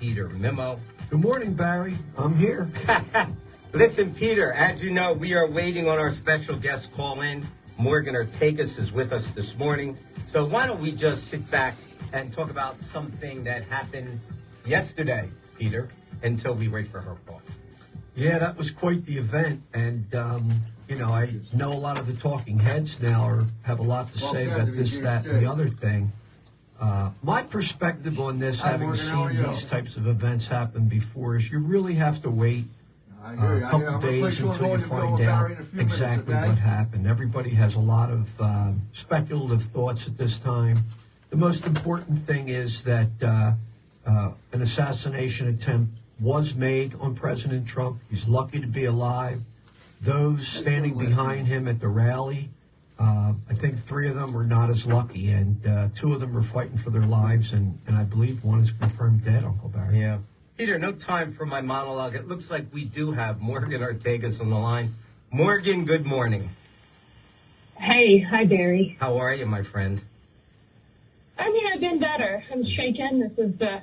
Peter Mimo. Good morning, Barry. I'm here. Listen, Peter, as you know, we are waiting on our special guest call-in. Morgan Ortegas is with us this morning. So why don't we just sit back and talk about something that happened yesterday, Peter, until we wait for her call. Yeah, that was quite the event. And, I know a lot of the talking heads now have a lot to say about this, that, and the other thing. My perspective on this, having seen these types of events happen before, is you really have to wait a couple days until you find out exactly what happened. Everybody has a lot of speculative thoughts at this time. The most important thing is that an assassination attempt was made on President Trump. He's lucky to be alive. Those standing behind him at the rally, I think 3 of them were not as lucky, and 2 of them were fighting for their lives, and I believe 1 is confirmed dead, Uncle Barry. Yeah. Peter, no time for my monologue. It looks like we do have Morgan Ortegas on the line. Morgan, good morning. Hey, hi, Barry. How are you, my friend? I mean, I've been better. I'm shaken. This is the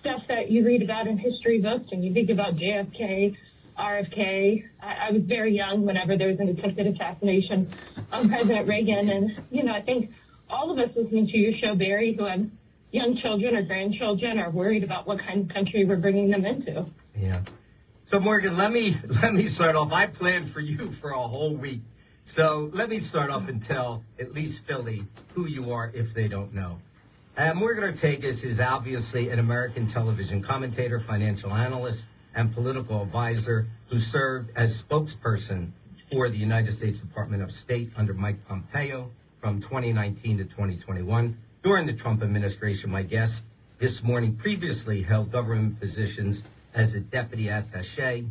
stuff that you read about in history books, and you think about JFK, RFK. I was very young whenever there was an attempted assassination on President Reagan, and, I think all of us listening to your show, Barry, who have young children or grandchildren, are worried about what kind of country we're bringing them into. Yeah. So, Morgan, let me start off. I planned for you for a whole week. So let me start off and tell at least Philly who you are if they don't know. Morgan Ortegas is obviously an American television commentator, financial analyst, and political advisor who served as spokesperson for the United States Department of State under Mike Pompeo from 2019 to 2021. During the Trump administration, my guest this morning previously held government positions as a deputy attaché,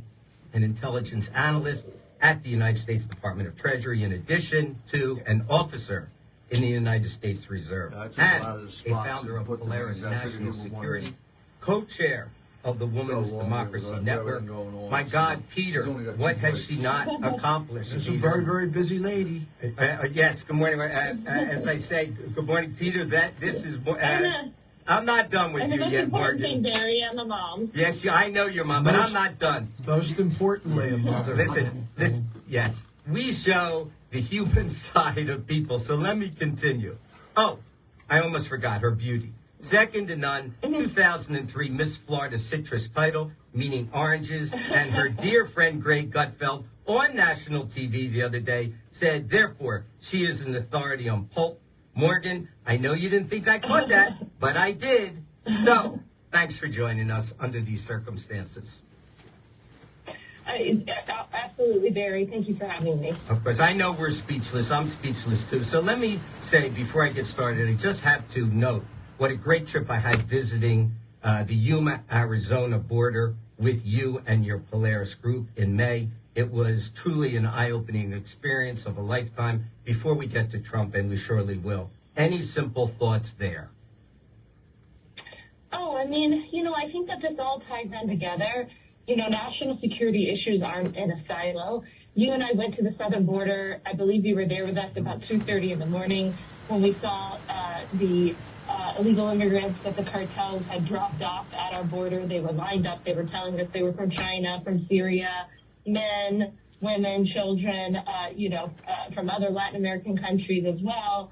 an intelligence analyst at the United States Department of Treasury, in addition to an officer in the United States Reserve, and a founder of Polaris National Security, co-chair of the Women's Democracy Network. My God, Peter, what has she not accomplished? She's a very, very busy lady. Yes, good morning. As I say, good morning, Peter. I'm not done with you yet, Morgan. Barry, I'm a mom. Yes, I know you're mom, but I'm not done. Most importantly, a mother. Listen, yes, we show the human side of people, so let me continue. Oh, I almost forgot her beauty. Second to none, 2003 Miss Florida Citrus title, meaning oranges, and her dear friend Greg Gutfeld on national TV the other day said, therefore, she is an authority on pulp. Morgan, I know you didn't think I caught that, but I did. So, thanks for joining us under these circumstances. Absolutely, Barry. Thank you for having me. Of course, I know we're speechless. I'm speechless, too. So let me say, before I get started, I just have to note what a great trip I had visiting the Yuma, Arizona border with you and your Polaris group in May. It was truly an eye-opening experience of a lifetime. Before we get to Trump, and we surely will, any simple thoughts there? Oh, I mean, I think that this all ties in together. National security issues aren't in a silo. You and I went to the southern border. I believe you were there with us about 2:30 in the morning when we saw the illegal immigrants that the cartels had dropped off at our border. They were lined up. They were telling us they were from China, from Syria, men, women, children, from other Latin American countries as well.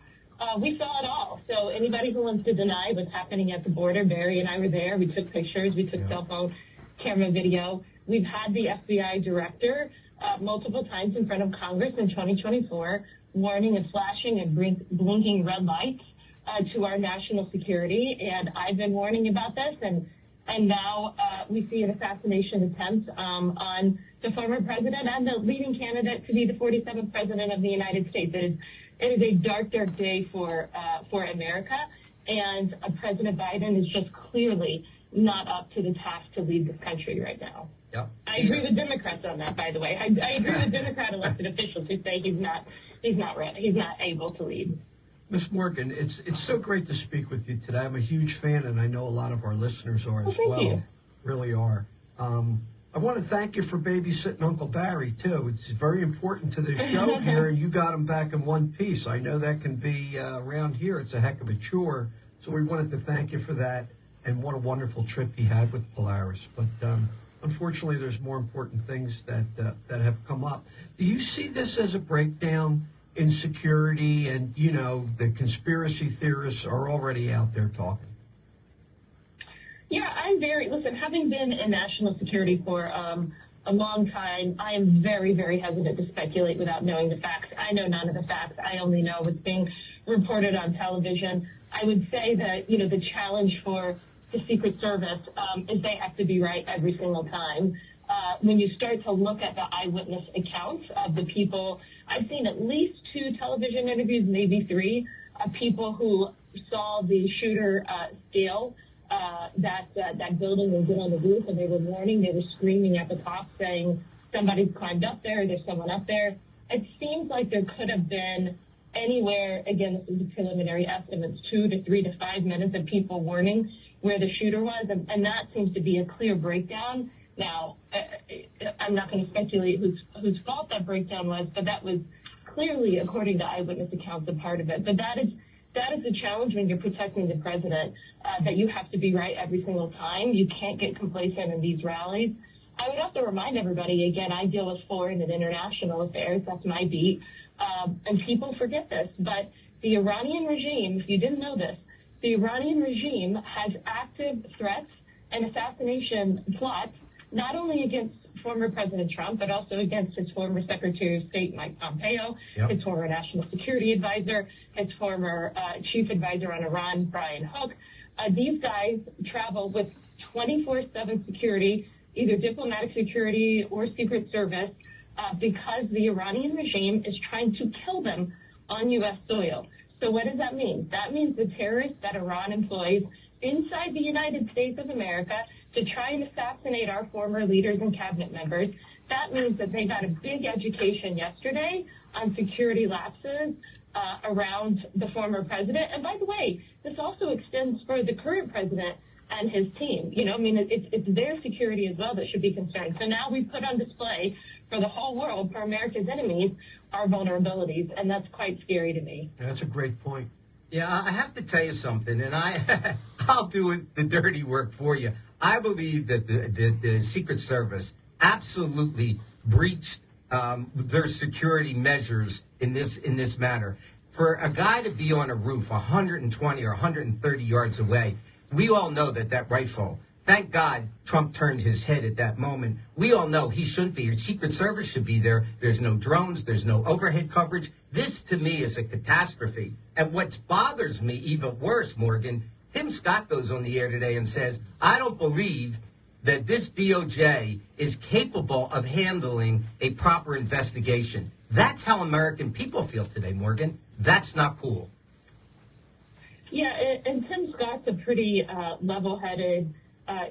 We saw it all. So anybody who wants to deny what's happening at the border, Barry and I were there. We took pictures. We took cell phone camera video. We've had the FBI director multiple times in front of Congress in 2024 warning and flashing and blinking red lights to our national security. And I've been warning about this. And now we see an assassination attempt on the former president and the leading candidate to be the 47th president of the United States. It is a dark, dark day for America. And President Biden is just clearly not up to the task to lead this country right now. Yep. I agree with Democrats on that, by the way. I agree with Democrat elected officials who say he's not able to lead. Miss Morgan, it's so great to speak with you today. I'm a huge fan, and I know a lot of our listeners are as well. You. Really are. I want to thank you for babysitting Uncle Barry, too. It's very important to the show here, and you got him back in one piece. I know that can be, around here, it's a heck of a chore, so we wanted to thank you for that. and what a wonderful trip he had with Polaris. But unfortunately, there's more important things that have come up. Do you see this as a breakdown in security? And, you know, the conspiracy theorists are already out there talking. Yeah, listen, having been in national security for a long time, I am very, very hesitant to speculate without knowing the facts. I know none of the facts. I only know what's being reported on television. I would say that, you know, the challenge for the Secret Service is they have to be right every single time. When you start to look at the eyewitness accounts of the people, I've seen at least 2 television interviews, maybe 3, of people who saw the shooter scale that building and get on the roof, and they were warning, they were screaming at the top saying, somebody climbed up there, there's someone up there. It seems like there could have been anywhere, again, this is the preliminary estimates, 2 to 3 to 5 minutes of people warning where the shooter was, and that seems to be a clear breakdown. Now, I'm not going to speculate whose fault that breakdown was, but that was clearly, according to eyewitness accounts, a part of it. But that is the challenge when you're protecting the president, that you have to be right every single time. You can't get complacent in these rallies. I would have to remind everybody, again, I deal with foreign and international affairs. That's my beat. And people forget this, but the Iranian regime, if you didn't know this, the Iranian regime has active threats and assassination plots, not only against former President Trump, but also against his former Secretary of State, Mike Pompeo, his former National Security Advisor, his former Chief Advisor on Iran, Brian Hook. These guys travel with 24/7 security, either diplomatic security or Secret Service, because the Iranian regime is trying to kill them on U.S. soil. So what does that mean? That means the terrorists that Iran employs inside the United States of America to try and assassinate our former leaders and cabinet members, that means that they got a big education yesterday on security lapses around the former president. And by the way, this also extends for the current president and his team. You know, I mean, it's their security as well that should be concerned. So now we put on display for the whole world, for America's enemies, our vulnerabilities, and that's quite scary to me. That's a great point. Yeah, I have to tell you something, and I'll do the dirty work for you. I believe that the Secret Service absolutely breached their security measures in this matter. For a guy to be on a roof 120 or 130 yards away, we all know that rifle. Thank God Trump turned his head at that moment. We all know he shouldn't be. Your Secret Service should be there. There's no drones. There's no overhead coverage. This, to me, is a catastrophe. And what bothers me even worse, Morgan, Tim Scott goes on the air today and says, I don't believe that this DOJ is capable of handling a proper investigation. That's how American people feel today, Morgan. That's not cool. Yeah, and Tim Scott's a pretty level-headed,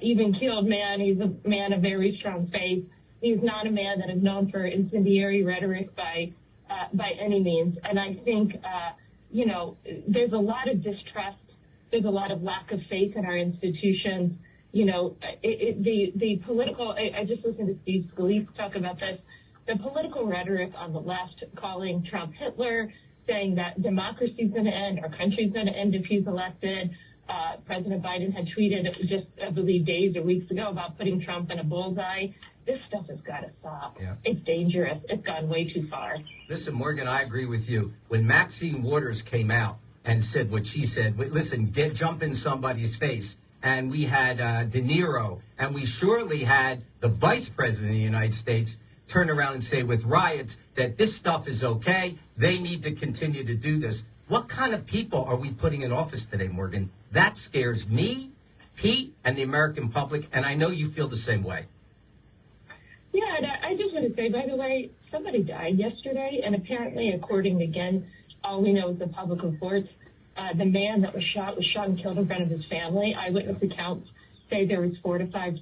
even-keeled man. He's a man of very strong faith. He's not a man that is known for incendiary rhetoric by any means. And I think, you know, there's a lot of distrust. There's a lot of lack of faith in our institutions. You know, the political, I just listened to Steve Scalise talk about this, the political rhetoric on the left calling Trump Hitler, saying that democracy's going to end, our country's going to end if he's elected. President Biden had tweeted just, I believe, days or weeks ago about putting Trump in a bullseye. This stuff has got to stop. Yeah. It's dangerous. It's gone way too far. Listen, Morgan, I agree with you. When Maxine Waters came out and said what she said, listen, jump in somebody's face. And we had De Niro, and we surely had the vice president of the United States turn around and say with riots that this stuff is okay. They need to continue to do this. What kind of people are we putting in office today, Morgan? That scares me, Pete, and the American public, and I know you feel the same way. Yeah, and I just want to say, by the way, somebody died yesterday, and apparently, according to, again, all we know is the public reports, the man that was shot and killed in front of his family. Eyewitness accounts say there was 4 to 5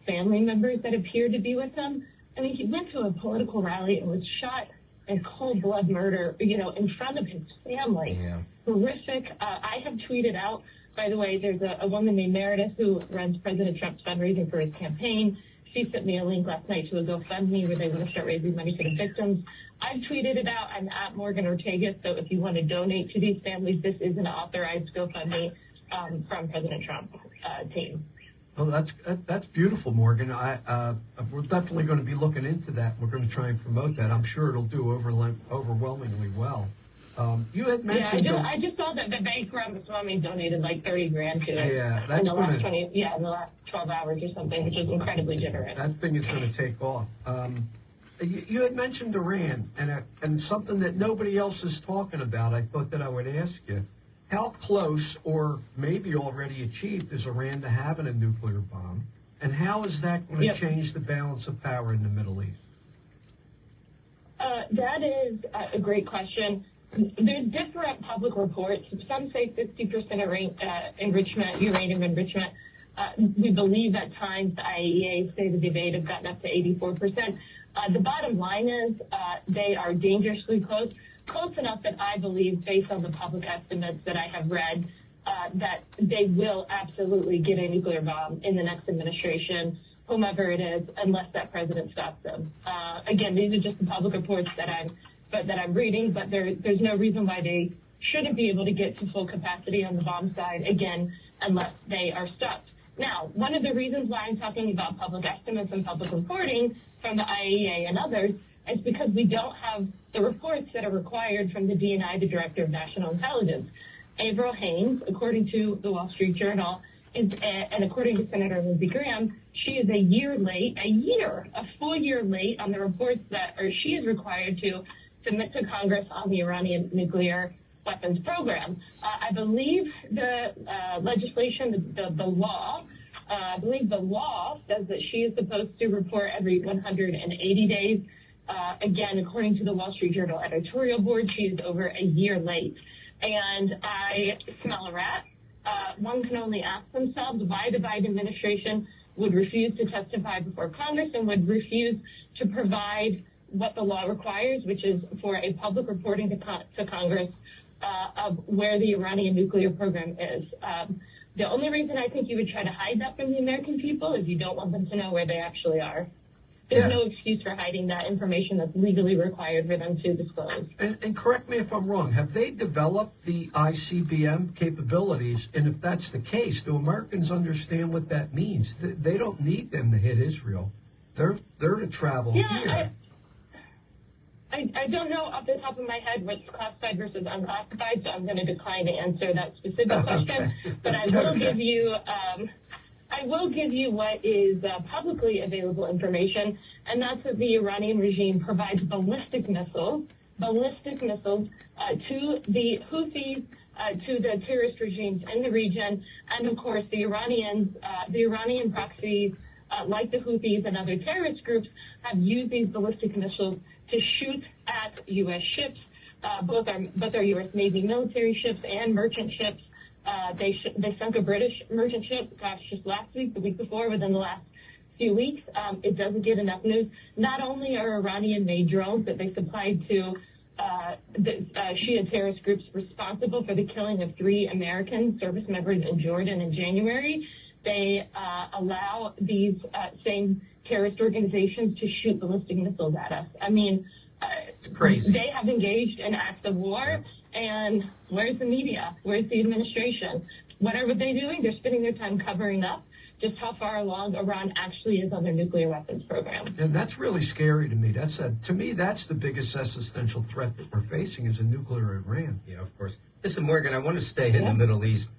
family members that appeared to be with him. I mean, he went to a political rally and was shot in cold blood murder, you know, in front of his family. Yeah. Horrific. I have tweeted out, by the way, there's a woman named Meredith who runs President Trump's fundraising for his campaign. She sent me a link last night to a GoFundMe where they want to start raising money for the victims. I've tweeted it out. I'm at Morgan Ortega, so if you want to donate to these families, this is an authorized GoFundMe. from President Trump's team. Well, that's beautiful, Morgan. We're definitely going to be looking into that. We're going to try and promote that. I'm sure it'll do overwhelmingly well. You had mentioned. Yeah, I just saw that the bank Ramaswamy donated like $30,000 to it. Yeah, that's in the last 12 hours or something, which is incredibly generous. That thing is going to take off. You had mentioned Iran, and something that nobody else is talking about. I thought that I would ask you. How close, or maybe already achieved, is Iran to having a nuclear bomb? And how is that going to change the balance of power in the Middle East? That is a great question. There's different public reports. Some say 50% uranium enrichment. We believe at times the IAEA say that they may have gotten up to 84%. The bottom line is they are dangerously close enough that I believe, based on the public estimates that I have read, that they will absolutely get a nuclear bomb in the next administration, whomever it is, unless that president stops them. Again, these are just the public reports that I'm reading, but there's no reason why they shouldn't be able to get to full capacity on the bomb side, again, unless they are stopped. Now, one of the reasons why I'm talking about public estimates and public reporting from the IAEA and others is because we don't have the reports that are required from the DNI, the Director of National Intelligence. Avril Haines, according to the Wall Street Journal, and according to Senator Lindsey Graham, she is a full year late on the reports she is required to submit to Congress on the Iranian nuclear weapons program. I believe the legislation, the law, I believe the law says that she is supposed to report every 180 days. Again, according to the Wall Street Journal editorial board, she is over a year late. And I smell a rat. One can only ask themselves why the Biden administration would refuse to testify before Congress and would refuse to provide what the law requires, which is for a public reporting to Congress of where the Iranian nuclear program is. The only reason I think you would try to hide that from the American people is you don't want them to know where they actually are. There's no excuse for hiding that information that's legally required for them to disclose. And correct me if I'm wrong, have they developed the ICBM capabilities? And if that's the case, do Americans understand what that means? They don't need them to hit Israel. They're to travel here. I don't know off the top of my head what's classified versus unclassified, so I'm going to decline to answer that specific question. But I will give you what is publicly available information, and that's that the Iranian regime provides ballistic missiles to the Houthis, to the terrorist regimes in the region, and of course the Iranian proxies, like the Houthis and other terrorist groups, have used these ballistic missiles to shoot at U.S. ships, both our U.S. Navy military ships and merchant ships. They sunk a British merchant ship, just last week, the week before, within the last few weeks. It doesn't get enough news. Not only are Iranian-made drones that they supplied to the Shia terrorist groups responsible for the killing of 3 American service members in Jordan in January, they allow these same terrorist organizations to shoot ballistic missiles at us. I mean, it's crazy. They have engaged in acts of war, and where's the media? Where's the administration? What are they doing? They're spending their time covering up just how far along Iran actually is on their nuclear weapons program. And that's really scary to me. To me, that's the biggest existential threat that we're facing is a nuclear Iran. Yeah, of course. Listen, Morgan, I want to stay in the Middle East.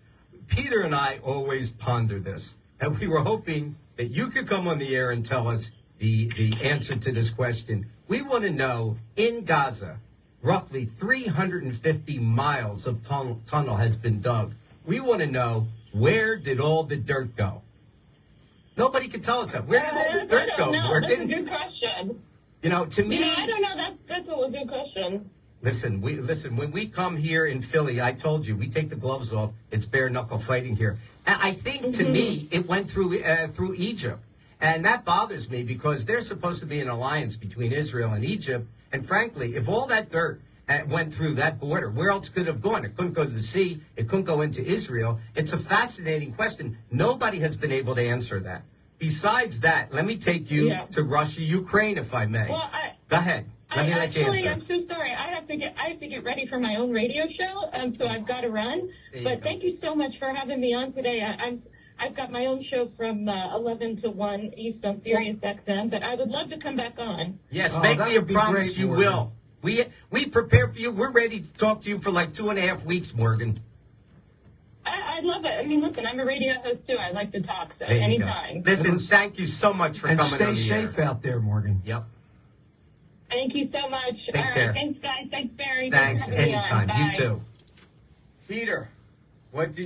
Peter and I always ponder this, and we were hoping that you could come on the air and tell us the answer to this question. We want to know, in Gaza, roughly 350 miles of tunnel has been dug. We want to know, where did all the dirt go? Nobody can tell us that. Where did all the dirt go, Morgan? That's a good question. You know, to me... I don't know. That's a good question. Listen, when we come here in Philly, I told you, we take the gloves off. It's bare-knuckle fighting here. And I think, to me, it went through Egypt. And that bothers me because there's supposed to be an alliance between Israel and Egypt. And frankly, if all that dirt went through that border, where else could it have gone? It couldn't go to the sea. It couldn't go into Israel. It's a fascinating question. Nobody has been able to answer that. Besides that, let me take you to Russia, Ukraine, if I may. Well, Go ahead. Let me let you answer. I'm so sorry. I have to get ready for my own radio show, so I've got to run. But thank you so much for having me on today. I've got my own show from 11 to 1 East on Sirius XM, but I would love to come back on. Yes, make me a promise you will. We prepare for you. We're ready to talk to you for like 2.5 weeks, Morgan. I love it. I mean, listen, I'm a radio host, too. I like to talk, so anytime. Listen, thank you so much for coming on the air. And stay safe out there, Morgan. Yep. Thank you so much. Take care. Thanks, guys. Thanks, Barry. Thanks. Anytime. You Bye. too. Peter, what do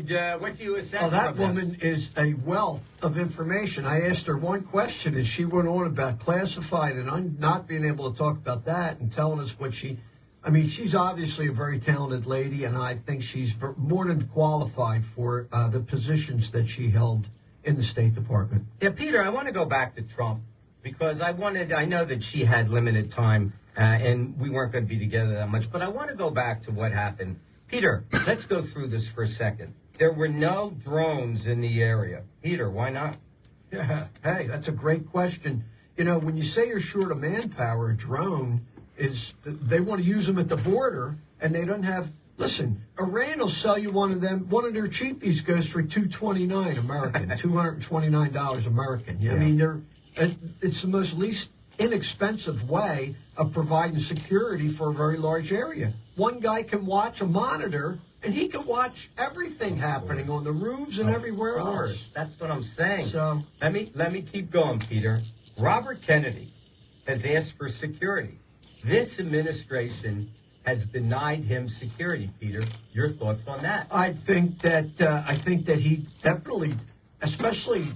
you assess? Oh, that woman is a wealth of information. I asked her one question, and she went on about classified and not being able to talk about that and telling us what she... I mean, she's obviously a very talented lady, and I think she's more than qualified for the positions that she held in the State Department. Yeah, Peter, I want to go back to Trump because I know that she had limited time and we weren't going to be together that much, but I want to go back to what happened. Peter, let's go through this for a second. There were no drones in the area. Peter, why not? Yeah, hey, that's a great question. You know, when you say you're short of manpower, a drone they want to use them at the border, and they don't have. Listen, Iran will sell you one of them. One of their cheapies goes for $229 American, $229 American. Yeah. I mean, it's the most least inexpensive way of providing security for a very large area. One guy can watch a monitor, and he can watch everything happening on the roofs and everywhere else. That's what I'm saying. So let me keep going, Peter. Robert Kennedy has asked for security. This administration has denied him security, Peter. Your thoughts on that? I think that he definitely, especially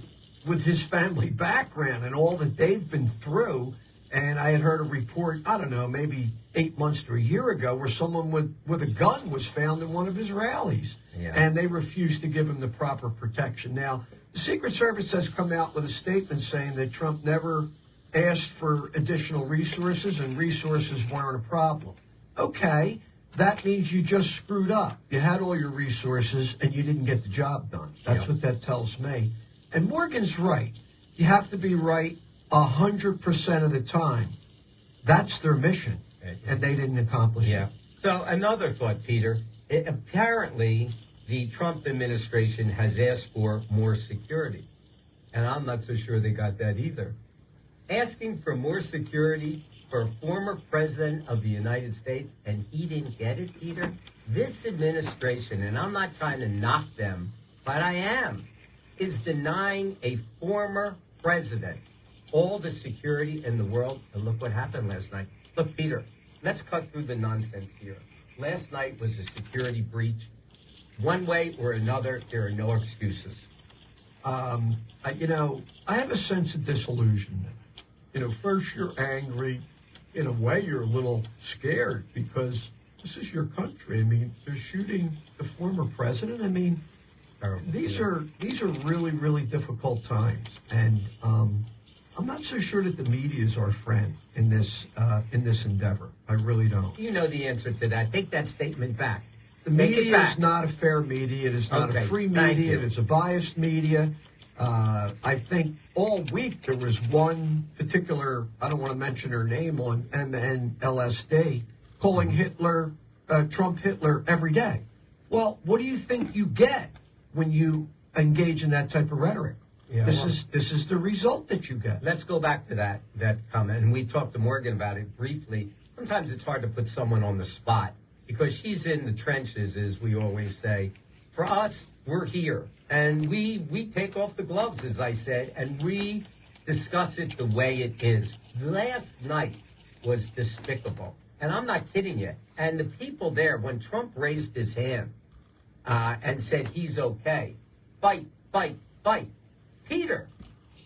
with his family background and all that they've been through. And I had heard a report, I don't know, maybe 8 months to a year ago, where someone with a gun was found in one of his rallies, and they refused to give him the proper protection. Now, the Secret Service has come out with a statement saying that Trump never asked for additional resources, and resources weren't a problem. Okay, that means you just screwed up. You had all your resources, and you didn't get the job done. That's what that tells me. And Morgan's right. You have to be right 100% of the time. That's their mission, and they didn't accomplish it. So another thought, Peter. Apparently, the Trump administration has asked for more security, and I'm not so sure they got that either. Asking for more security for a former president of the United States, and he didn't get it, Peter? This administration, and I'm not trying to knock them, but I am, is denying a former president all the security in the world. And look what happened last night. Look, Peter, let's cut through the nonsense here. Last night was a security breach. One way or another, there are no excuses. I have a sense of disillusionment. First you're angry. In a way, you're a little scared because this is your country. I mean, they're shooting the former president. I mean, these are really, really difficult times, and I'm not so sure that the media is our friend in this endeavor. I really don't. You know the answer to that. Take that statement back. The media is not a fair media. It is not a free media. It is a biased media. I think all week there was one particular, I don't want to mention her name, on MNLSD, calling Trump Hitler every day. Well, what do you think you get when you engage in that type of rhetoric? Yeah, this is the result that you get. Let's go back to that comment, and we talked to Morgan about it briefly. Sometimes it's hard to put someone on the spot because she's in the trenches, as we always say. For us, we're here, and we take off the gloves, as I said, and we discuss it the way it is. Last night was despicable, and I'm not kidding you. And the people there, when Trump raised his hand and said he's okay, fight, fight, fight. Peter,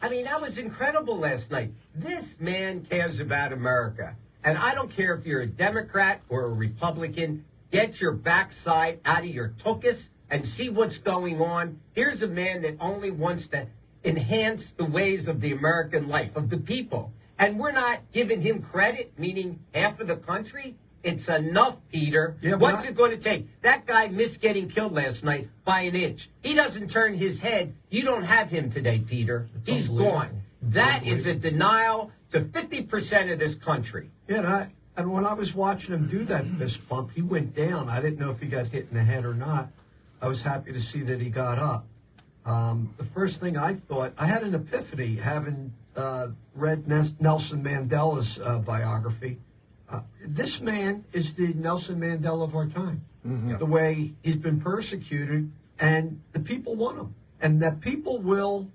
I mean, that was incredible last night. This man cares about America. And I don't care if you're a Democrat or a Republican, get your backside out of your tuchus and see what's going on. Here's a man that only wants to enhance the ways of the American life, of the people. And we're not giving him credit, meaning half of the country. It's enough, Peter. Yeah, what's it going to take? That guy missed getting killed last night by an inch. He doesn't turn his head. You don't have him today, Peter. He's gone. That is a denial to 50% of this country. Yeah, And when I was watching him do that fist bump, he went down. I didn't know if he got hit in the head or not. I was happy to see that he got up. The first thing I thought, I had an epiphany having read Nelson Mandela's biography. This man is the Nelson Mandela of our time. The way he's been persecuted, and the people want him. And that people will,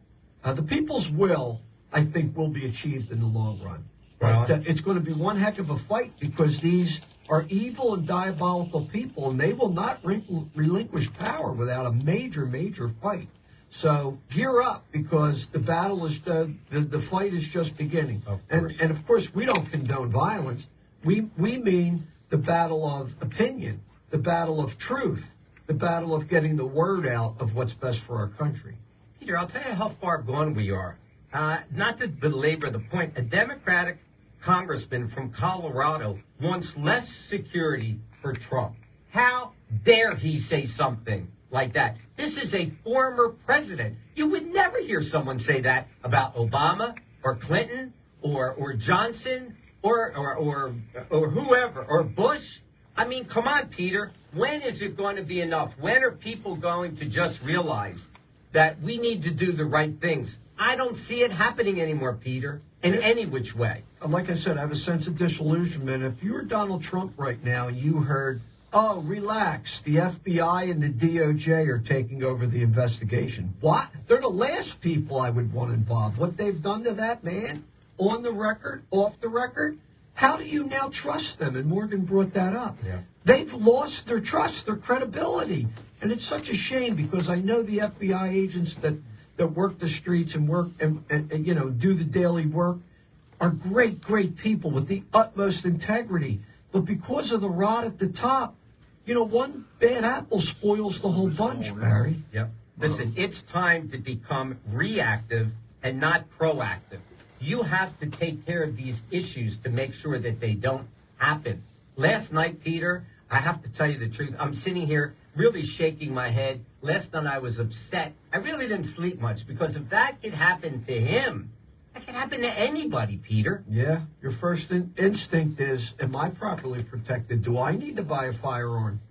the people's will, I think, will be achieved in the long run. But it's going to be one heck of a fight because these are evil and diabolical people, and they will not relinquish power without a major, major fight. So gear up because the battle is the fight is just beginning. And of course, we don't condone violence. We mean the battle of opinion, the battle of truth, the battle of getting the word out of what's best for our country. Peter, I'll tell you how far gone we are. Not to belabor the point, a Democratic congressman from Colorado wants less security for Trump. How dare he say something like that? This is a former president. You would never hear someone say that about Obama or Clinton or Johnson or whoever, or Bush. I mean, come on, Peter. When is it going to be enough? When are people going to just realize that we need to do the right things? I don't see it happening anymore, Peter, in any which way. Like I said, I have a sense of disillusionment. If you were Donald Trump right now and you heard, oh, relax, the FBI and the DOJ are taking over the investigation. What? They're the last people I would want involved. What they've done to that man, on the record, off the record, how do you now trust them? And Morgan brought that up. Yeah. They've lost their trust, their credibility. And it's such a shame because I know the FBI agents that work the streets and work and you know, do the daily work are great, great people with the utmost integrity. But because of the rot at the top, you know, one bad apple spoils the whole bunch, Barry. Yep. Listen, it's time to become reactive and not proactive. You have to take care of these issues to make sure that they don't happen. Last night, Peter, I have to tell you the truth. I'm sitting here really shaking my head. Last night I was upset. I really didn't sleep much because if that could happen to him, that could happen to anybody, Peter. Yeah, your first instinct is, am I properly protected? Do I need to buy a firearm?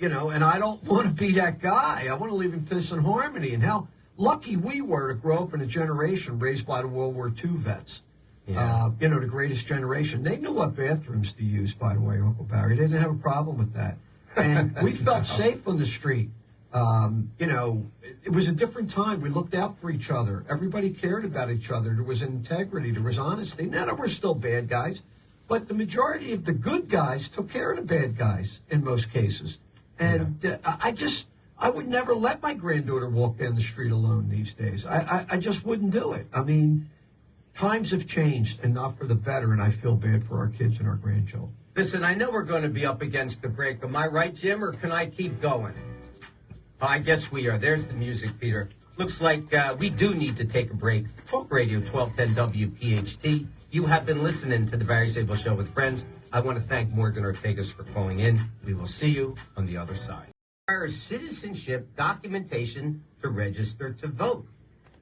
You know, and I don't want to be that guy. I want to live in peace and harmony. And how lucky we were to grow up in a generation raised by the World War II vets. Yeah. You know, the greatest generation. They knew what bathrooms to use, by the way, Uncle Barry. They didn't have a problem with that. And we felt safe on the street. You know, it was a different time. We looked out for each other. Everybody cared about each other. There was integrity. There was honesty. Now there were still bad guys, but the majority of the good guys took care of the bad guys in most cases. And I would never let my granddaughter walk down the street alone these days. I just wouldn't do it. I mean, times have changed and not for the better, and I feel bad for our kids and our grandchildren. Listen, I know we're going to be up against the break. Am I right, Jim, or can I keep going? I guess we are. There's the music, Peter. Looks like we do need to take a break. Talk Radio 1210 WPHT. You have been listening to the Barry Sable Show with friends. I want to thank Morgan Ortegas for calling in. We will see you on the other side. Requires citizenship documentation to register to vote.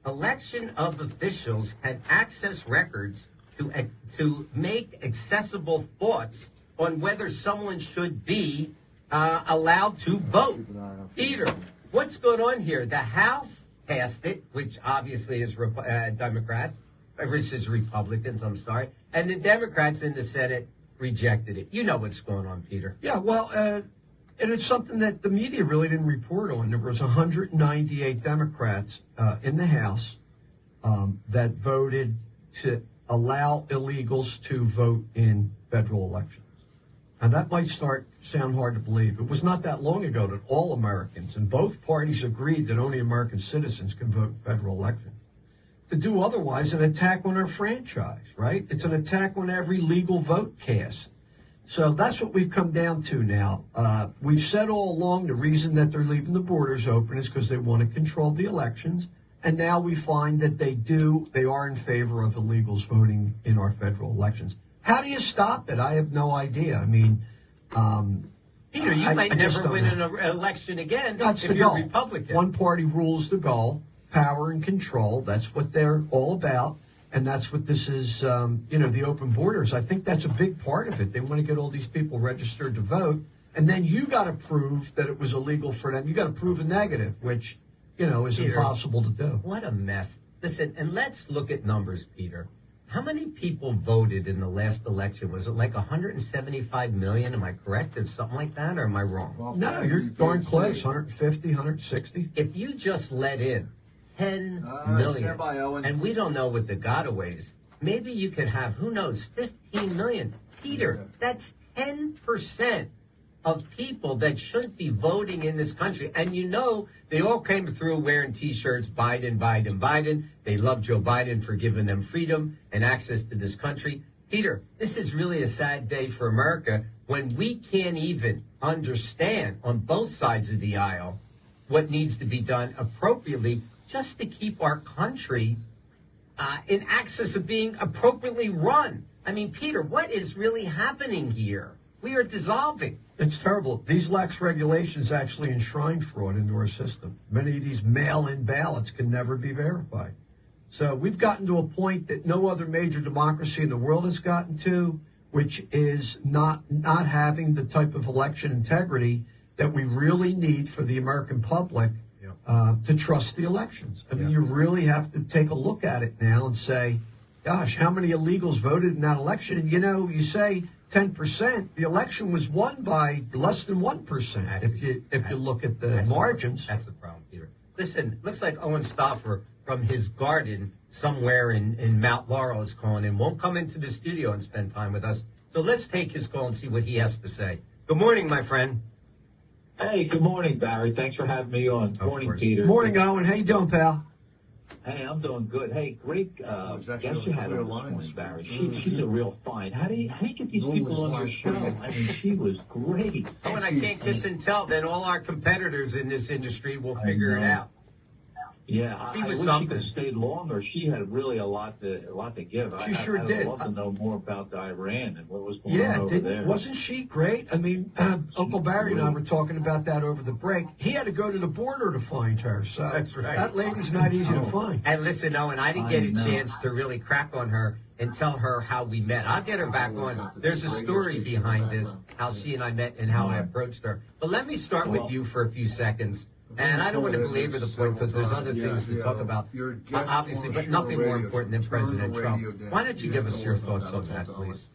Election of officials can access records to make accessible thoughts on whether someone should be allowed to vote. Peter, what's going on here? The House passed it, which obviously is Democrats, versus Republicans, I'm sorry, and the Democrats in the Senate rejected it. You know what's going on, Peter. Yeah, well, and it's something that the media really didn't report on. There was 198 Democrats in the House that voted to allow illegals to vote in federal elections. And that might sound hard to believe. It was not that long ago that all Americans and both parties agreed that only American citizens can vote in federal elections. To do otherwise, an attack on our franchise, right? It's an attack on every legal vote cast. So that's what we've come down to now. We've said all along the reason that they're leaving the borders open is because they want to control the elections. And now we find that they are in favor of illegals voting in our federal elections. How do you stop it? I have no idea. I mean, Peter, you might never win an election again if you're goal. Republican. One party rules the goal, power and control. That's what they're all about. And that's what this is, the open borders. I think that's a big part of it. They want to get all these people registered to vote. And then you got to prove that it was illegal for them. You got to prove a negative, which, is Peter, impossible to do. What a mess. Listen, and let's look at numbers, Peter. How many people voted in the last election? Was it like 175 million? Am I correct? If something like that, or am I wrong? No, you're darn close. 150, 160. If you just let in 10 million, stand by, Owen. and we don't know what the gotaways, maybe you could have, who knows, 15 million. Peter, that's 10% of people that shouldn't be voting in this country. And they all came through wearing T-shirts, Biden, Biden, Biden. They love Joe Biden for giving them freedom and access to this country. Peter, this is really a sad day for America when we can't even understand on both sides of the aisle what needs to be done appropriately just to keep our country in access of being appropriately run. I mean, Peter, what is really happening here? We are dissolving. It's terrible. These lax regulations actually enshrine fraud into our system. Many of these mail-in ballots can never be verified. So we've gotten to a point that no other major democracy in the world has gotten to, which is not having the type of election integrity that we really need for the American public to trust the elections. I mean, you really have to take a look at it now and say, gosh, how many illegals voted in that election? And, you say 10%, the election was won by less than 1%, if you look at the margins. That's the problem, Peter. Listen, looks like Owen Stauffer from his garden somewhere in Mount Laurel is calling in. Won't come into the studio and spend time with us. So let's take his call and see what he has to say. Good morning, my friend. Hey, good morning, Barry. Thanks for having me on. Morning, Peter. Morning, Owen. How you doing, pal? Hey, I'm doing good. Hey, great guest you had on this morning, Barry. She's a real find. How do you get these people on your show? I mean, she was great. Oh, and I can't kiss and tell. Then all our competitors in this industry will figure it out. Yeah, I wish she could have stayed longer. She had really a lot to give. She sure did. I'd love to know more about Iran and what was going on over there. Wasn't she great? I mean, Uncle Barry and I were talking about that over the break. He had to go to the border to find her. So that's right. That lady's not easy to find. And listen, Owen, I didn't get a chance to really crack on her and tell her how we met. I'll get her back on. There's a story behind this, how she and I met and how I approached her. But let me start with you for a few seconds. And I don't want to belabor the point because there's other things to talk about, obviously, but nothing more important than President Trump. Why don't you give us your thoughts on that, please?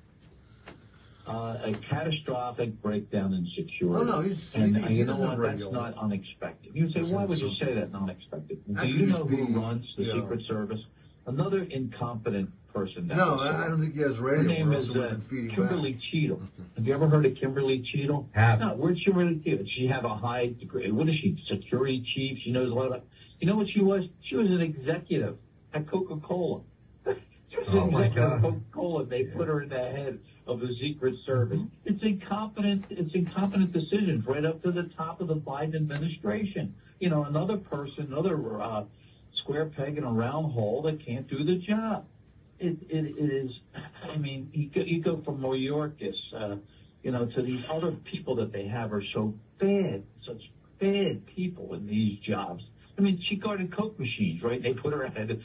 A catastrophic breakdown in security. You know what? That's not unexpected. You say, why would you say that unexpected? Do you know who runs the Secret Service? Another incompetent person. No, I don't think he has radio. Her name is Kimberly Cheatle. Have you ever heard of Kimberly Cheatle? Have. No, where's Kimberly Cheatle? She have a high degree. What is she? Security chief. She knows a lot about. You know what she was? She was an executive at Coca-Cola. She was an executive at Coca-Cola. They put her in the head of the Secret Service. It's incompetent decisions right up to the top of the Biden administration. Another person, another square peg in a round hole that can't do the job. It is. I mean, you go from Mayorkas, to these other people that they have are so bad, such bad people in these jobs. I mean, she guarded Coke machines, right? They put her ahead of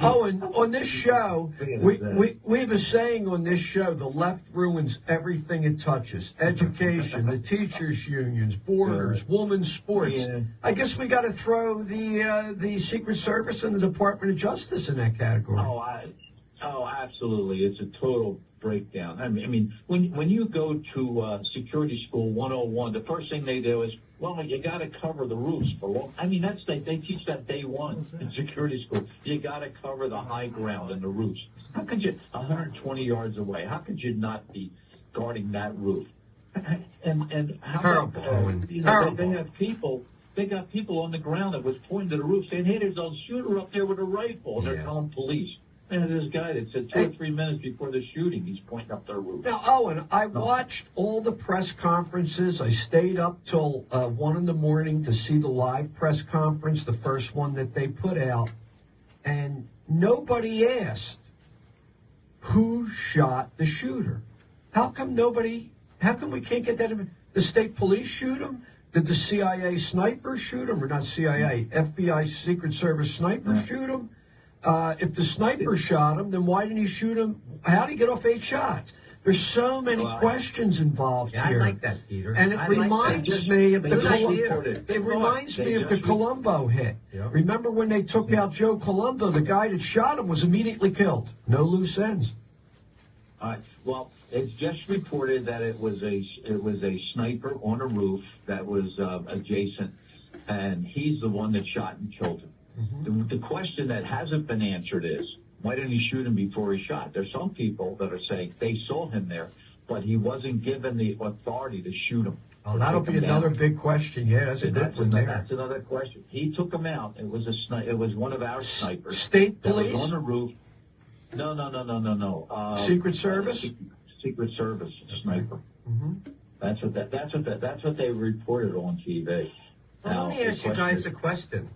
Owen, on this show, we have a saying on this show: the left ruins everything it touches. Education, the teachers' unions, borders, women's sports. Yeah. I guess we got to throw the Secret Service and the Department of Justice in that category. Oh, absolutely! It's a total breakdown. I mean, when you go to Security School 101, the first thing they do is, well, you got to cover the roofs for long. I mean, they teach that day one in security school. You got to cover the high ground and the roofs. How could you, 120 yards away, how could you not be guarding that roof? And how about, they have people. They got people on the ground that was pointing to the roof saying, hey, there's a shooter up there with a rifle. And they're calling police. And this guy that said 2 or 3 minutes before the shooting, he's pointing up their roof. Now, Owen, I watched all the press conferences. I stayed up till 1 in the morning to see the live press conference, the first one that they put out. And nobody asked who shot the shooter. How come we can't get that? The state police shoot him? Did the CIA sniper shoot him, or not CIA? FBI Secret Service sniper shoot him? If the sniper shot him, then why didn't he shoot him? How did he get off 8 shots? There's so many questions involved yeah, here. I like that, Peter. And it reminds me of the Colombo hit. Yeah. Remember when they took out Joe Colombo? The guy that shot him was immediately killed. No loose ends. All right. Well, it's just reported that it was a sniper on a roof that was adjacent, and he's the one that shot and killed him. Mm-hmm. The question that hasn't been answered is, why didn't he shoot him before he shot? There's some people that are saying they saw him there, but he wasn't given the authority to shoot him. Oh, that'll be another big question. Yeah, that's a good one there. That's another question. He took him out. It was it was one of our snipers. State police? That was on the roof. No. Secret Service? Secret Service sniper. Mm-hmm. That's what they reported on TV. Well, let me ask you guys a question.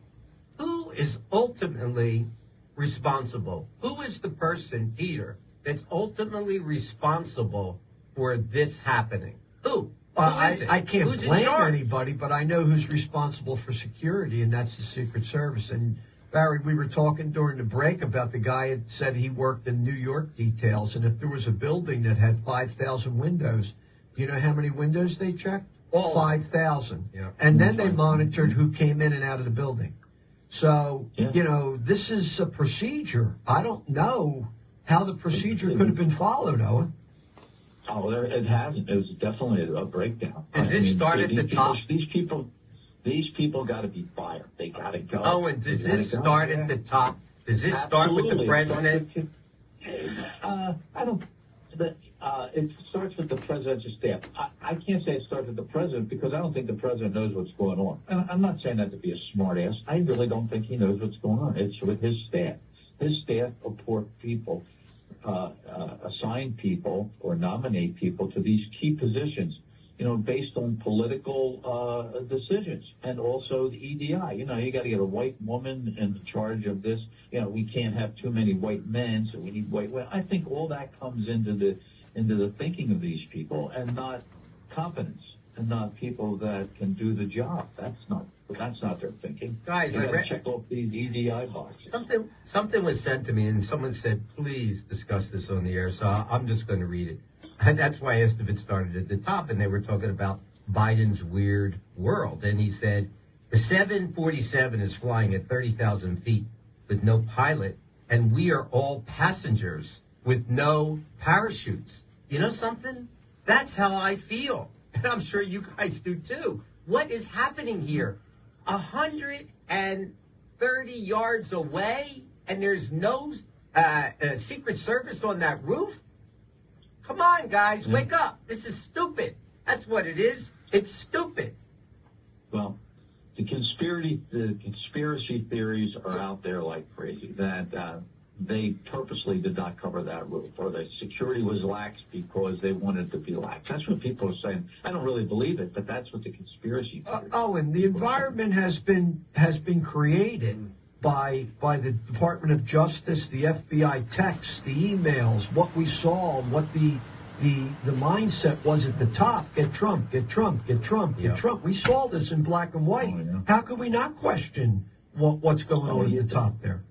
Who is ultimately responsible? Who is the person, Peter, that's ultimately responsible for this happening? Who? I can't blame anybody, but I know who's responsible for security, and that's the Secret Service. And Barry, we were talking during the break about the guy that said he worked in New York details, and if there was a building that had 5,000 windows, you know how many windows they checked? 5,000. Yeah. And then they monitored who came in and out of the building. So, this is a procedure. I don't know how the procedure could have been followed, Owen. Oh, it hasn't. It was definitely a breakdown. Does this start at the top? These people got to be fired. They got to go. Oh, and does this start at the top? Does this start with the president? I don't. It starts with the president's staff. I can't say it starts with the president because I don't think the president knows what's going on. And I'm not saying that to be a smart ass. I really don't think he knows what's going on. It's with his staff. His staff report people, assign people or nominate people to these key positions, based on political decisions, and also the EDI. You got to get a white woman in charge of this. We can't have too many white men, so we need white women. I think all that comes into the thinking of these people, and not competence, and not people that can do the job. That's not their thinking. Guys, I check off these EDI boxes. Something was sent to me, and someone said, please discuss this on the air, so I'm just going to read it. And that's why I asked if it started at the top, and they were talking about Biden's weird world. And he said, the 747 is flying at 30,000 feet with no pilot, and we are all passengers with no parachutes. You know something? That's how I feel. And I'm sure you guys do too. What is happening here? 130 yards away, and there's no Secret Service on that roof? Come on, guys, wake up. This is stupid. That's what it is. It's stupid. Well, the conspiracy theories are out there like crazy, that they purposely did not cover that roof, or the security was lax because they wanted it to be lax. That's what people are saying. I don't really believe it, but that's what the conspiracy theories and the environment has been created by the Department of Justice, the FBI texts, the emails, what we saw, what the mindset was at the top. Get Trump, get Trump, get Trump, get Trump. We saw this in black and white. Oh, yeah. How could we not question what's going on at the top there?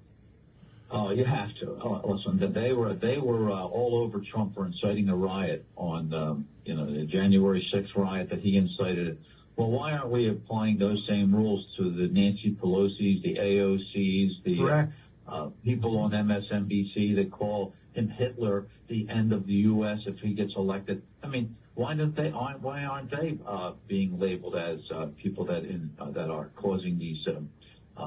Oh, you have to. Listen, they were all over Trump for inciting a riot on the January 6th riot that he incited. Well, why aren't we applying those same rules to the Nancy Pelosi's, the AOC's, the people on MSNBC that call him Hitler, the end of the U.S. if he gets elected? I mean, why aren't they being labeled as people that are causing these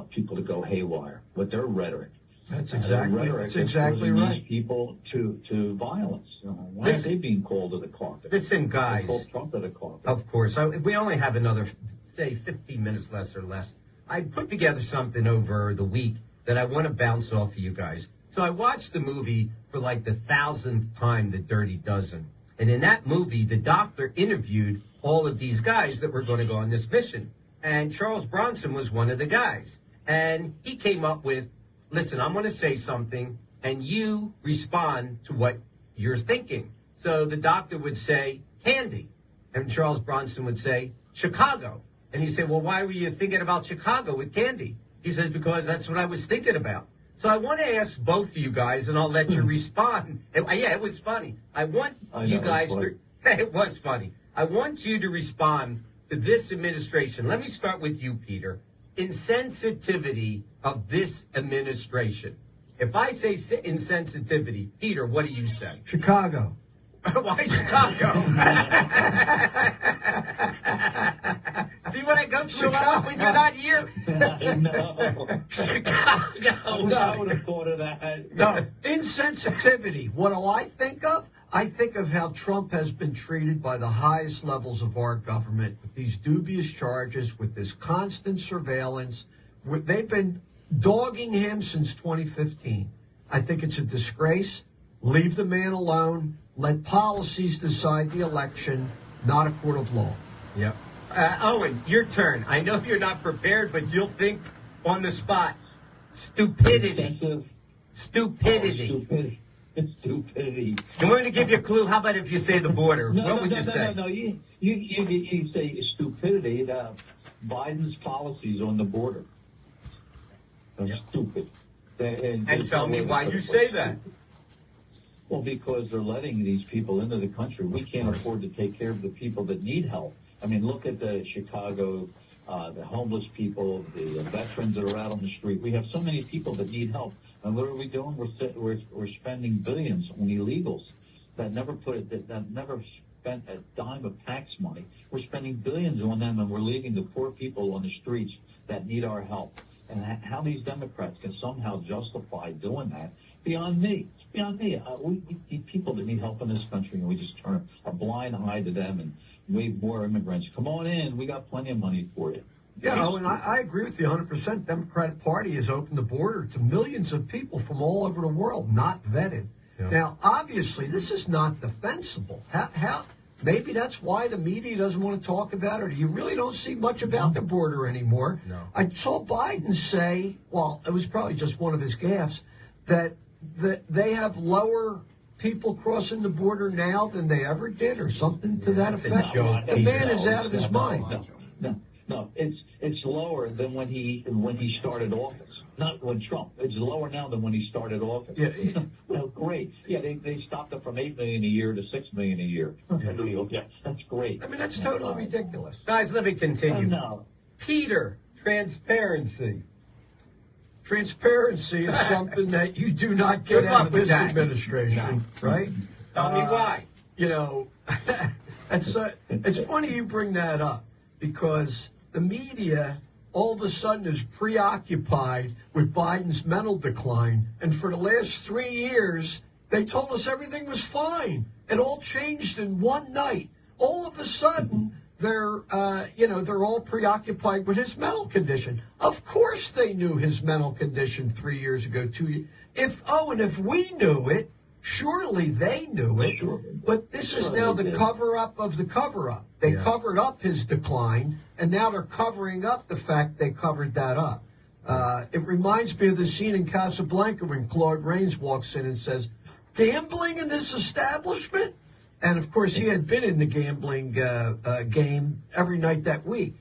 people to go haywire with their rhetoric? That's exactly right. These people to violence. Why aren't they being called to the carpet? Listen, guys. They called Trump to the carpet. Of course. We only have another, say, 15 minutes less or less. I put together something over the week that I want to bounce off of you guys. So I watched the movie for like the 1,000th time, The Dirty Dozen. And in that movie, the doctor interviewed all of these guys that were going to go on this mission. And Charles Bronson was one of the guys. And he came up with, listen, I'm going to say something, and you respond to what you're thinking. So the doctor would say, candy. And Charles Bronson would say, Chicago. And you say, well, why were you thinking about Chicago with candy? He says, because that's what I was thinking about. So I want to ask both of you guys, and I'll let you respond. Yeah, it was funny. I want you guys to... It was funny. I want you to respond to this administration. Let me start with you, Peter. Insensitivity of this administration. If I say insensitivity, Peter, what do you say? Chicago. Why Chicago? See what I go through when you're not here? No. Chicago. No. I would have thought of that. No, insensitivity. What do I think of? I think of how Trump has been treated by the highest levels of our government with these dubious charges, with this constant surveillance. They've been dogging him since 2015. I think it's a disgrace. Leave the man alone. Let policies decide the election, not a court of law. Yep. Owen, your turn. I know you're not prepared, but you'll think on the spot. Stupidity. Stupidity. Stupidity. And we're going to give you a clue. How about if you say the border? What would you say? No. You say stupidity. Biden's policies on the border. They're stupid. And tell me why you say that. Well, because they're letting these people into the country. We can't afford to take care of the people that need help. I mean, look at the Chicago, the homeless people, the veterans that are out on the street. We have so many people that need help. And what are we doing? We're spending billions on illegals that never spent a dime of tax money. We're spending billions on them, and we're leaving the poor people on the streets that need our help. And how these Democrats can somehow justify doing that, beyond me. It's beyond me. We need people that need help in this country, and we just turn a blind eye to them and wave more immigrants. Come on in. We got plenty of money for you. Yeah, and I agree with you 100%. Democratic Party has opened the border to millions of people from all over the world, not vetted. Yeah. Now, obviously, this is not defensible. How maybe that's why the media doesn't want to talk about it. You really don't see much about the border anymore. No. I saw Biden say, well, it was probably just one of his gaffes, that they have lower people crossing the border now than they ever did, or something to that effect. The man is out of his mind. No, it's lower than when he started office. Not when Trump. It's lower now than when he started office. Yeah. Well, great. Yeah, they stopped it from 8 million a year to 6 million a year. Yeah, that's great. I mean, that's totally ridiculous. Guys, let me continue. No. Peter, transparency. Transparency is something that you do not get out of this administration, right? Tell me why. You know, it's funny you bring that up, because the media all of a sudden is preoccupied with Biden's mental decline. And for the last 3 years, they told us everything was fine. It all changed in one night. All of a sudden, they're all preoccupied with his mental condition. Of course they knew his mental condition 3 years ago, 2 years. If we knew it, surely they knew it. But this is now the cover-up of the cover-up. They covered up his decline, and now they're covering up the fact they covered that up. It reminds me of the scene in Casablanca when Claude Rains walks in and says, "Gambling in this establishment?" And, of course, he had been in the gambling game every night that week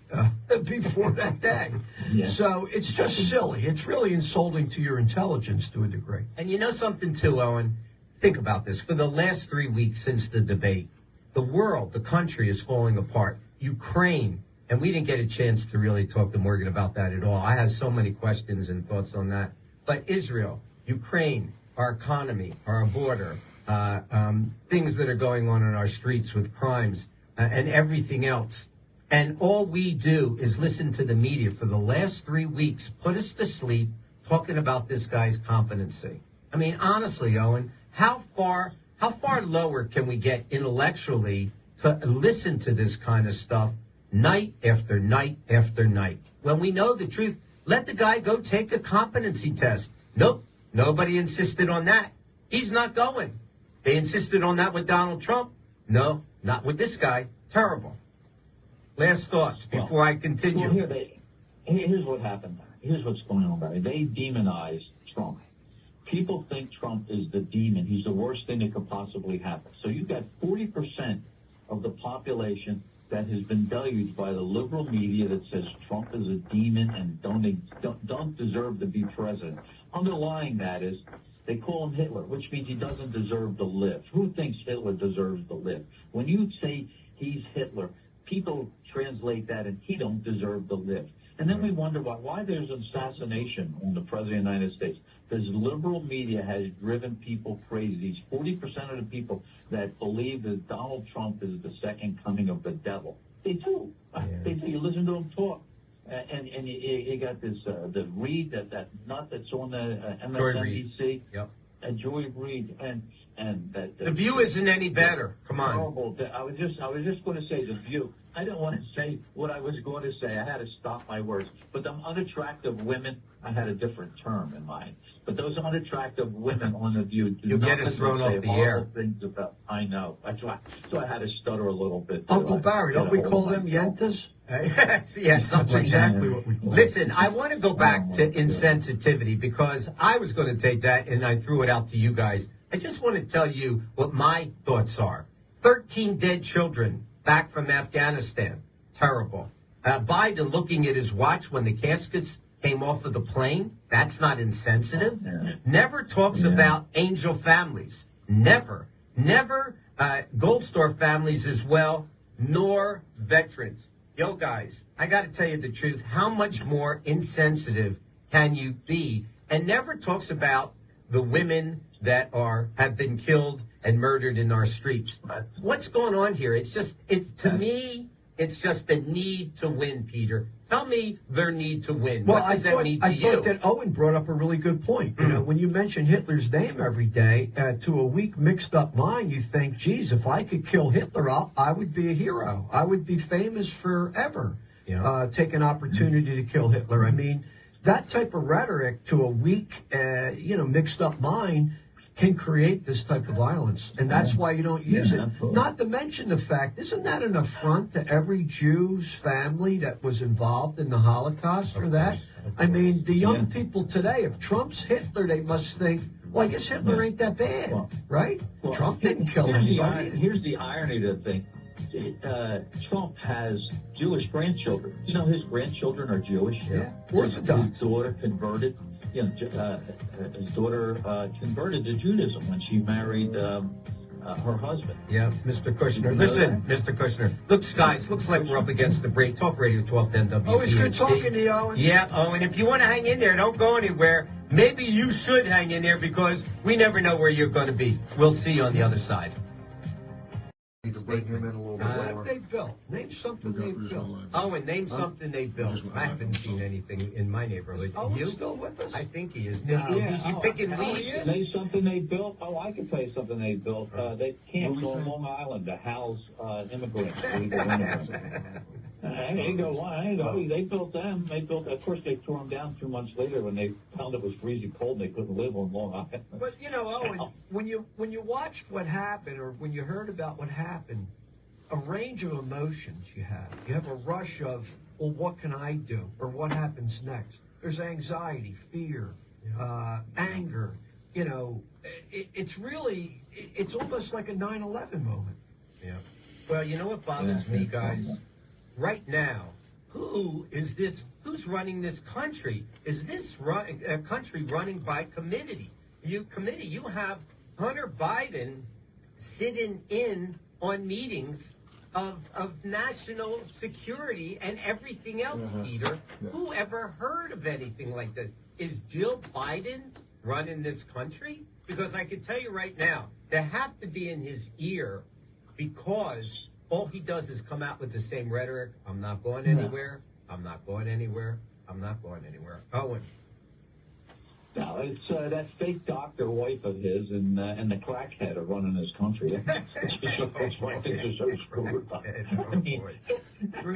before that day. Yeah. So it's just silly. It's really insulting to your intelligence to a degree. And you know something, too, Owen? Think about this. For the last 3 weeks since the debate, the world, the country is falling apart. Ukraine, and we didn't get a chance to really talk to Morgan about that at all. I have so many questions and thoughts on that. But Israel, Ukraine, our economy, our border, things that are going on in our streets with crimes and everything else. And all we do is listen to the media for the last 3 weeks, put us to sleep, talking about this guy's competency. I mean, honestly, Owen, how far lower can we get intellectually to listen to this kind of stuff night after night after night? When we know the truth, let the guy go take a competency test. Nope, nobody insisted on that. He's not going. They insisted on that with Donald Trump. No, not with this guy. Terrible. Last thoughts before I continue. Well, here's what happened. Here's what's going on about it. They demonized Trump. People think Trump is the demon. He's the worst thing that could possibly happen. So you've got 40% of the population that has been deluged by the liberal media that says Trump is a demon and don't deserve to be president. Underlying that is they call him Hitler, which means he doesn't deserve to live. Who thinks Hitler deserves to live? When you say he's Hitler, people translate that and he don't deserve to live. And then we wonder why there's an assassination on the President of the United States. Because liberal media has driven people crazy. These 40% of the people that believe that Donald Trump is the second coming of the devil. They do. Yeah. They do. You listen to them talk. And you got this, the Reed, that nut that's on the MSNBC. Yep. Joy Reid. And that the View isn't any better. Come on. Horrible. I was just going to say the View. I didn't want to say what I was going to say. I had to stop my words. But the unattractive women, I had a different term in mind. But those unattractive women on the View do You'll not get us thrown off the air. Things about. I know. That's why. So I had to stutter a little bit. Uncle Barry, don't we call them yentas? Yes, that's exactly what we call them. Listen, I want to go back to insensitivity because I was going to take that and I threw it out to you guys. I just want to tell you what my thoughts are. 13 dead children back from Afghanistan. Terrible. Biden looking at his watch when the caskets came off of the plane. That's not insensitive. Never talks about angel families. Never. Gold Star families as well, nor veterans. Yo, guys, I got to tell you the truth. How much more insensitive can you be? And never talks about the women that have been killed and murdered in our streets. What's going on here? To me, it's just a need to win, Peter. Tell me their need to win. Well, what does that mean to you? I thought that Owen brought up a really good point. You know, when you mention Hitler's name every day, to a weak, mixed-up mind, you think, geez, if I could kill Hitler, I would be a hero. I would be famous forever. Take an opportunity to kill Hitler. I mean, that type of rhetoric to a weak, mixed-up mind can create this type of violence, and that's why you don't use it. Absolutely. Not to mention the fact, isn't that an affront to every Jew's family that was involved in the Holocaust or that? I mean, the young people today, if Trump's Hitler, they must think, well, I guess Hitler ain't that bad, right? Trump didn't kill anybody. Here's the irony to the thing. Trump has Jewish grandchildren. You know his grandchildren are Jewish. Yeah, Orthodox. His daughter converted. His daughter converted to Judaism when she married her husband. Yeah, Mr. Kushner. Listen, Mr. Kushner. Looks like we're up against the break. Talk Radio 1210 WPHT. Always good talking to you, Owen. Yeah, Owen. If you want to hang in there, don't go anywhere. Maybe you should hang in there because we never know where you're going to be. We'll see you on the other side. To bring him in a little bit What more. have they built? Name something they've built. Owen, name something they built. I haven't seen anything in my neighborhood. Owen's You? still with us? I think he is. No. You picking weeds? Say something they built. Oh, I can tell you something they built. They camped on Long Island to house immigrants, illegal immigrants. They built them. Of course, they tore them down 2 months later when they found it was freezing cold and they couldn't live on Long Island. But Owen, when you watched what happened, or when you heard about what happened, a range of emotions you have. You have a rush of, well, what can I do, or what happens next? There's anxiety, fear, anger. It's almost like a 9/11 moment. Yeah. Well, you know what bothers me, guys? Right now, who's running this country? Is this a country running by committee? You have Hunter Biden sitting in on meetings of national security and everything else, Peter. Yeah. Who ever heard of anything like this? Is Jill Biden running this country? Because I can tell you right now, they have to be in his ear because all he does is come out with the same rhetoric. I'm not going anywhere. I'm not going anywhere. I'm not going anywhere. Owen. No, it's that fake doctor wife of his and the crackhead are running this country. That's why things are so screwed up. It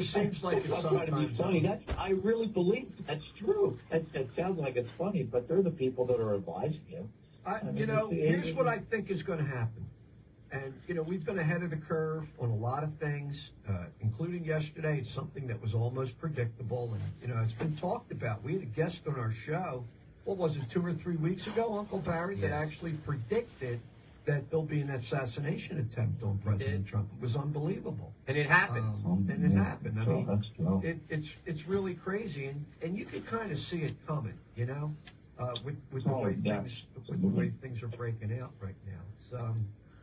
seems like it's sometimes funny. I really believe that's true. It sounds like it's funny, but they're the people that are advising you. Here's what I think is going to happen. And, we've been ahead of the curve on a lot of things, including yesterday. It's something that was almost predictable. And, it's been talked about. We had a guest on our show, what was it, 2 or 3 weeks ago, Uncle Barry, that actually predicted that there'll be an assassination attempt on President Trump. It was unbelievable. And it happened. And it happened. I mean, that's true. it's really crazy, and you could kind of see it coming, you know, with the way things are breaking out right now. So,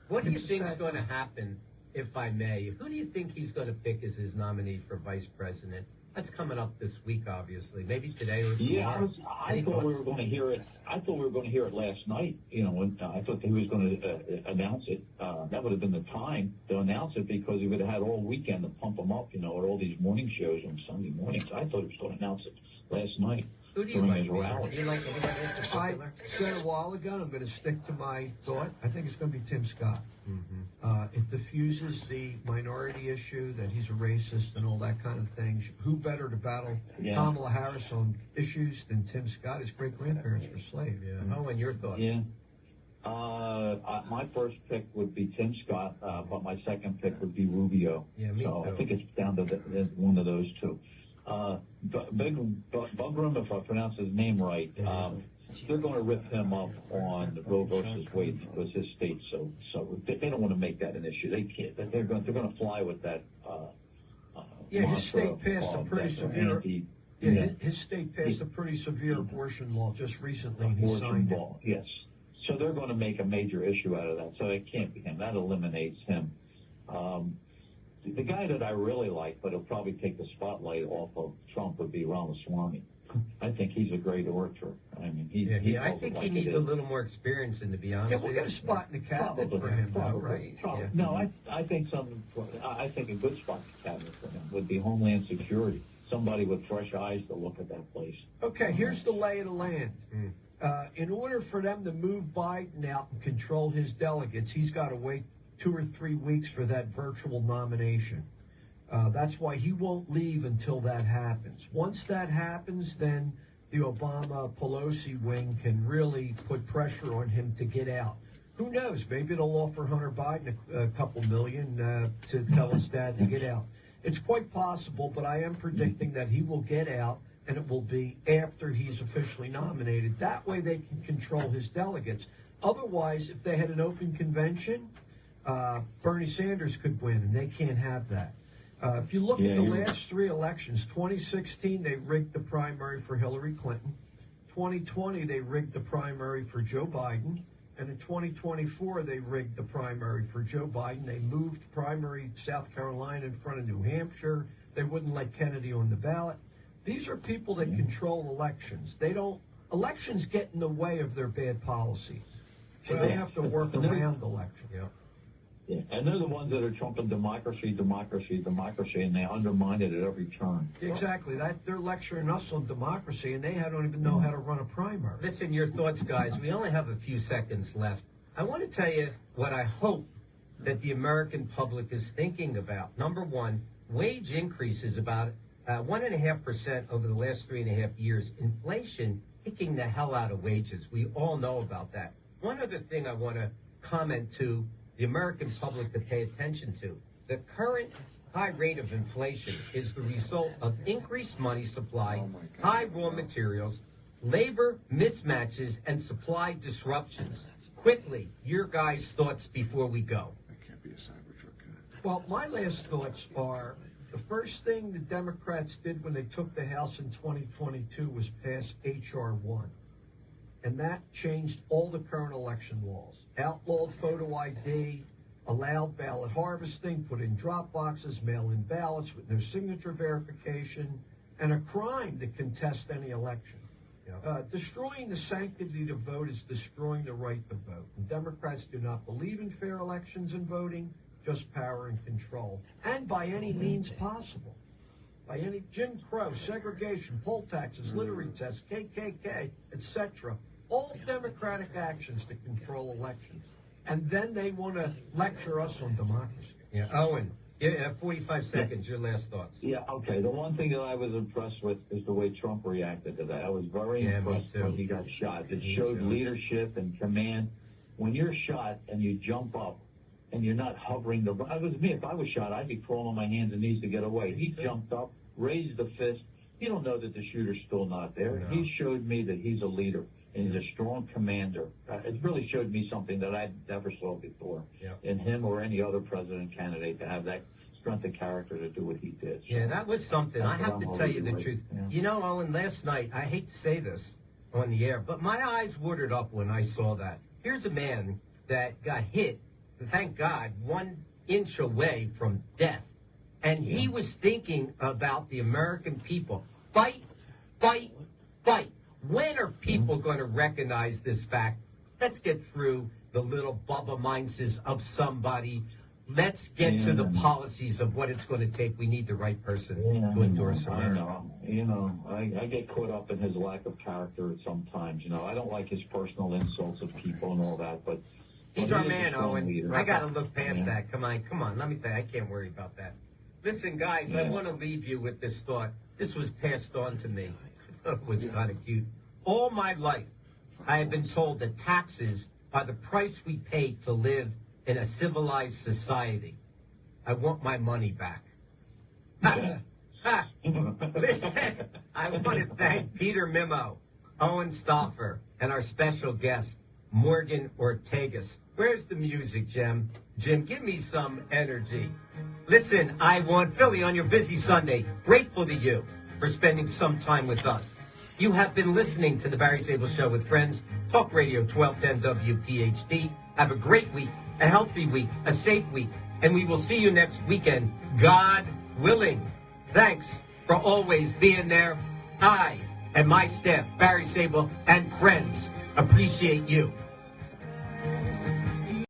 What do you it's a think is sad going to time. happen, if I may? Who do you think he's going to pick as his nominee for vice president? That's coming up this week, obviously. Maybe today or tomorrow. Yeah, I Any thought we thoughts? were going to hear it. I thought we were going to hear it last night. You know, when I thought he was going to announce it. That would have been the time to announce it because he would have had all weekend to pump him up. You know, at all these morning shows on Sunday mornings. I thought he was going to announce it last night. Who do you during like? his Peter? rally. Do you like anybody in I particular? said a while ago, and I'm going to stick to my thought. I think it's going to be Tim Scott. It diffuses the minority issue that he's a racist and all that kind of thing. Who better to battle Kamala Harris on issues than Tim Scott? His great grandparents were slaves. Yeah. Oh, and your thoughts? Yeah. My first pick would be Tim Scott, but my second pick would be Rubio. Yeah, me so too. I think it's down to one of those two. Bugram, if I pronounce his name right, they're going to rip him up on Roe versus Wade because his state's so they don't want to make that an issue. They can't. They're going to fly with that. Yeah, his mantra state passed a of pretty that severe. anti- His state passed a pretty severe abortion law just recently, and he abortion signed it. law. Yes. So they're going to make a major issue out of that. So it can't be him. That eliminates him. The guy that I really like, but he'll probably take the spotlight off of Trump, would be Ramaswamy. I think he's a great orator. I mean, I think he needs a little more experience, and to be honest Yeah, we'll with get a you. spot in the cabinet for him, though, right? Yeah. No, I think I think a good spot in the cabinet for him would be Homeland Security. Somebody with fresh eyes to look at that place. Okay, here's the lay of the land. In order for them to move Biden out and control his delegates, he's got to wait 2 or 3 weeks for that virtual nomination. That's why he won't leave until that happens. Once that happens, then the Obama-Pelosi wing can really put pressure on him to get out. Who knows? Maybe they'll offer Hunter Biden a couple million to tell his dad to get out. It's quite possible, but I am predicting that he will get out, and it will be after he's officially nominated. That way they can control his delegates. Otherwise, if they had an open convention, Bernie Sanders could win, and they can't have that. If you look at the last 3 elections, 2016, they rigged the primary for Hillary Clinton. 2020, they rigged the primary for Joe Biden. And in 2024, they rigged the primary for Joe Biden. They moved primary South Carolina in front of New Hampshire. They wouldn't let Kennedy on the ballot. These are people that control elections. Elections get in the way of their bad policies. So they have to work around elections. Yeah. Yeah, and they're the ones that are trumping democracy, and they undermine it at every turn. Exactly. They're lecturing us on democracy, and they don't even know how to run a primary. Listen, your thoughts, guys. We only have a few seconds left. I want to tell you what I hope that the American public is thinking about. Number one, wage increases about 1.5% over the last 3.5 years. Inflation kicking the hell out of wages. We all know about that. One other thing I want to comment to the American public to pay attention to. The current high rate of inflation is the result of increased money supply, high raw materials, labor mismatches, and supply disruptions. Quickly, your guys' thoughts before we go. That can't be a Cybertruck guy. Well, my last thoughts are the first thing the Democrats did when they took the House in 2022 was pass H.R. 1. And that changed all the current election laws. Outlawed photo ID, allowed ballot harvesting, put in drop boxes, mail-in ballots with no signature verification, and a crime to contest any election. Destroying the sanctity to vote is destroying the right to vote. And Democrats do not believe in fair elections and voting, just power and control, and by any means possible. By any Jim Crow, segregation, poll taxes, literary tests, KKK, etc. All Democratic actions to control elections. And then they want to lecture us on democracy. Yeah, Owen, 45 seconds, your last thoughts. Yeah, okay. The one thing that I was impressed with is the way Trump reacted to that. I was very impressed when he got shot. It showed leadership and command. When you're shot and you jump up and you're not hovering the... It was me. If I was shot, I'd be crawling on my hands and knees to get away. He jumped up, raised the fist. You don't know that the shooter's still not there. No. He showed me that he's a leader. and he's a strong commander. It really showed me something that I never saw before in him or any other president candidate, to have that strength of character to do what he did. So Yeah, that was something. I have to tell you the truth. Yeah. You know, Owen, last night, I hate to say this on the air, but my eyes watered up when I saw that. Here's a man that got hit, thank God, 1 inch away from death. And he was thinking about the American people. Fight, fight, fight. When are people going to recognize this fact? Let's get through the little Bubba minds of somebody. Let's get to the policies of what it's going to take. We need the right person to endorse America. I get caught up in his lack of character sometimes. I don't like his personal insults of people and all that, but He's our man, Owen. Leader. I got to look past that. Come on. Let me tell you, I can't worry about that. Listen, guys, I want to leave you with this thought. This was passed on to me. I thought it was kind of cute. All my life, I have been told that taxes are the price we pay to live in a civilized society. I want my money back. Listen, I want to thank Peter Mimo, Owen Stauffer, and our special guest, Morgan Ortegas. Where's the music, Jim? Jim, give me some energy. Listen, I want Philly on your busy Sunday. Grateful to you for spending some time with us. You have been listening to the Barry Sable Show with friends. Talk Radio 1210 WPHT. Have a great week, a healthy week, a safe week, and we will see you next weekend, God willing. Thanks for always being there. I and my staff, Barry Sable and friends, appreciate you.